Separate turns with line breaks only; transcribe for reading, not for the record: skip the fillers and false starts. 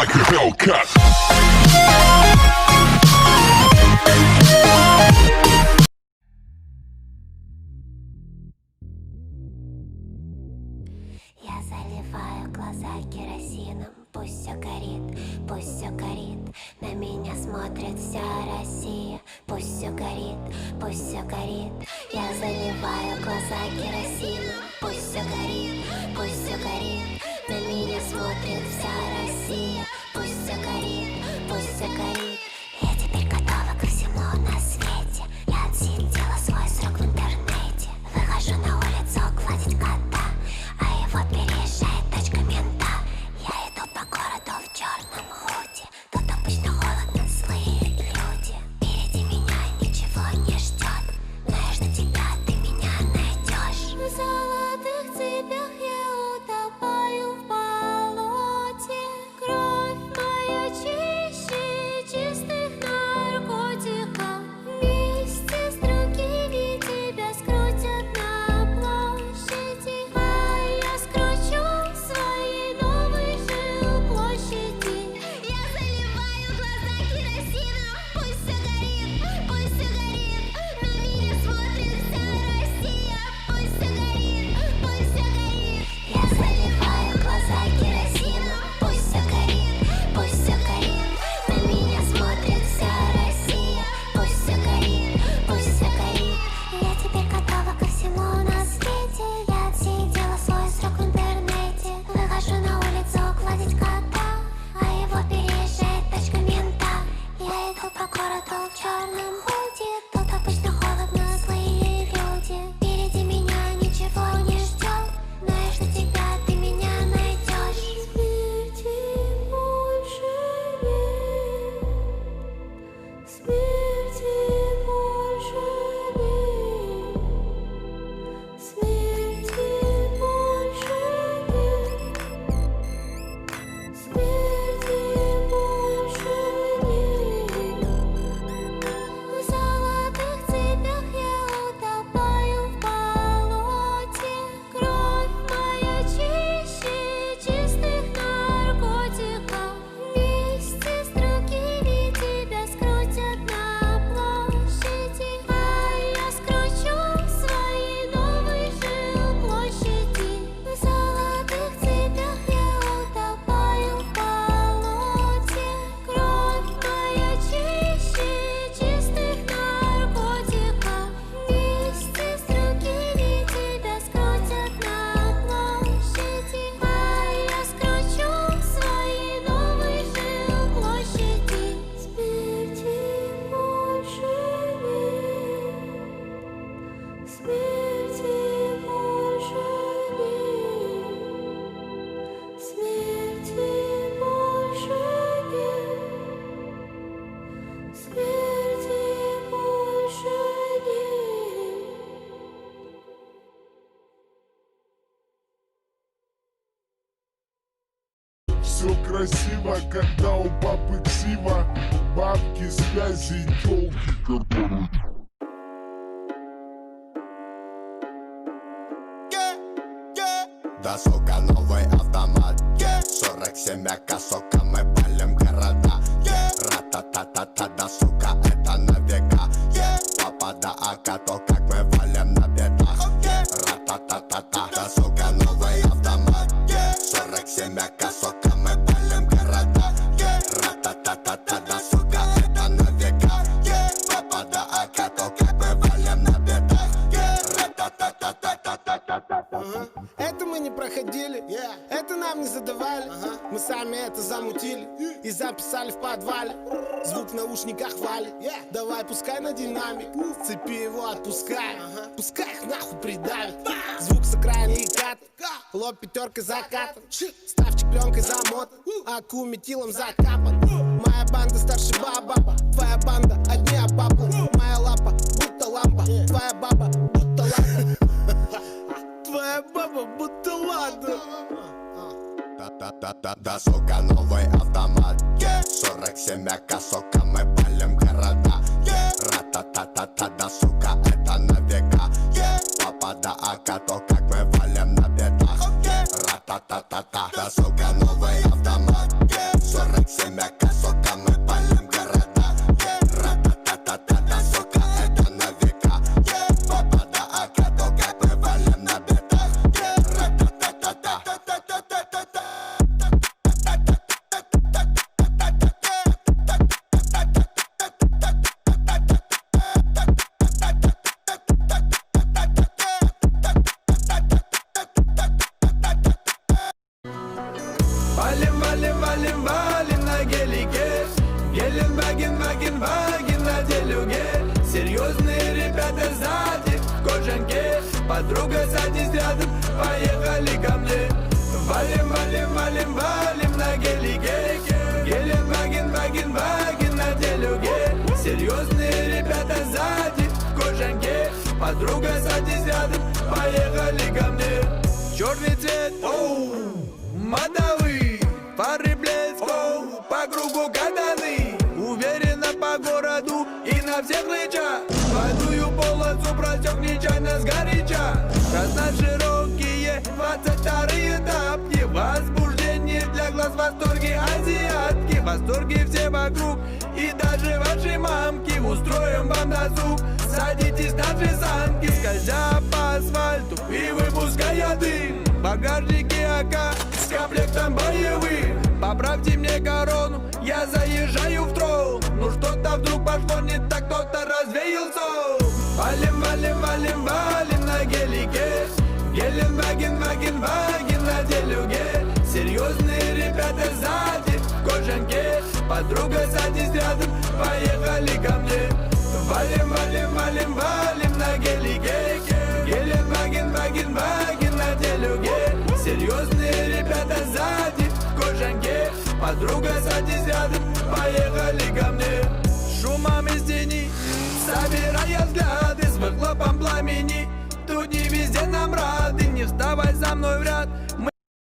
like a Hellcat.
Я заливаю глаза керосином, пусть все горит, пусть все горит. На меня смотрит вся Россия, пусть все горит, пусть все горит. Я заливаю глаза керосином, пусть все горит, пусть все горит. На меня смотрит вся Россия, пусть все горит, пусть все горит. Я теперь готова ко всему на свете. Я отсидела свой срок в интернете. Выхожу на улицу гладить кота, а его переезжает тачка мента. Я иду по городу в черном худи. Тут обычно холодно, злые люди. Впереди меня ничего не ждет, но я жду тебя, ты меня найдешь. В золотых цепях я утопаю в болоте. Кровь моя чище чистых наркотиков. Вместе с другими тебя скрутят на площади, а я скручу свои новые жилплощади. Я заливаю глаза керосином, пусть все горит, пусть все горит. На меня смотрит вся Россия, пусть все горит, пусть все горит. Я заливаю глаза керосином, пусть все горит, пусть все горит. На меня смотрит вся Россия, пусть все горит, пусть все горит. Я теперь готова ко всему на свете. Я отсидела свой срок в интернете. Выхожу на улицу гладить кота, а его переезжает тачка мента. Я иду по городу в черном худи. Тут обычно холодно, злые люди. Впереди меня ничего не ждет, но я жду тебя, ты меня найдешь. Смерти больше нет, смерти больше нет, смерти больше нет, смерти больше нет. В золотых цепях я утопаю в болоте. Кровь моя чище чистых наркотиков. Вместе с другими тебя скрутят на площади, а я скручу свои новые жилплощади. В золотых цепях я утопаю в болоте. Кровь моя чище чистых наркотиков. Вместе с другими тебя скрутят на площади, а я скручу свои новые жилплощади. Смерти больше нет, смерти больше нет, смерти больше нет, смерти больше нет.
Все красиво, когда у бабы ксива. Бабки, связи, тёлки, которые...
Да, сука, новый автомат, 47 АК, сука, мы палим города. Ра-та-та-та-та, да, сука, это на века. Папа, да, АК, то как мы валим на бедах. Ра-та-та-та-та, да, сука, новый автомат, 47 АК, сука, мы палим города. Ра-та-та-та-та, да, сука, это на века. Папа, да, АК, то как мы валим на бедах. Ра-та-та-та-та-та-та-та.
Это мы не проходили, это нам не задавали. Мы сами это замутили и записали в подвале. Звук в наушниках валит, давай пускай на динамик. Цепи его отпускай, пускай их нахуй придавит. Звук с окраины и кат, лоб пятеркой закатан. Ставчик пленкой замотан, аку метилом закапан. Моя банда старше баба, твоя банда одни обапы. Моя лапа будто лампа, твоя баба будто лампа. Твоя баба будто ладно.
Да, сука, новый автомат, 47 АК, сука, мы палим города. Ра-та-та-та-та, да, сука, это на века. Папа, да, АК, то как мы валим на бедах. Ра-та-та-та-та, да, сука, новый автомат, 47
валим на гелике. Геленваген, ваген, ваген на делюге. Серьезные ребята сзади в кожанке. Подруга садись рядом, поехали ко мне. Валим, валим, валим, валим на гелике. Геленваген, ваген, ваген на делюге. Серьезные ребята сзади в кожанке. Подруга садись рядом, поехали ко мне. Черный цвет, оу, мотовый, фары блеск, оу, по кругу катаны. Уверенно по городу и на всех рычаг. Водую полосу просек нечаянно сгоряча. Красно-широкие 22-й этапки. Возбуждение для глаз, восторги азиатки. Восторги все вокруг и даже ваши мамки. Устроим вам досуг, садитесь на же санки. Скользя по асфальту и выпуская дым. В багажнике АК с комплектом боевым. Поправьте мне корону, я заезжаю в трон. Ну что-то вдруг пошло не так, кто-то развеял сон. Валим, валим, валим, валим на гелике. Геленваген, ваген, ваген на делюге. Серьезные ребята сзади в кожанке. Подруга садись рядом, поехали ко мне. Валим, валим, валим, валим на гелике. Геленваген, ваген, ваген на делюге. Серьезные ребята сзади в кожанке. Подруга садись рядом, поехали ко мне. Шумом из тени, собирая взгляды с выхлопом пламени. Тут не везде нам рады, не вставай за мной в ряд. Мы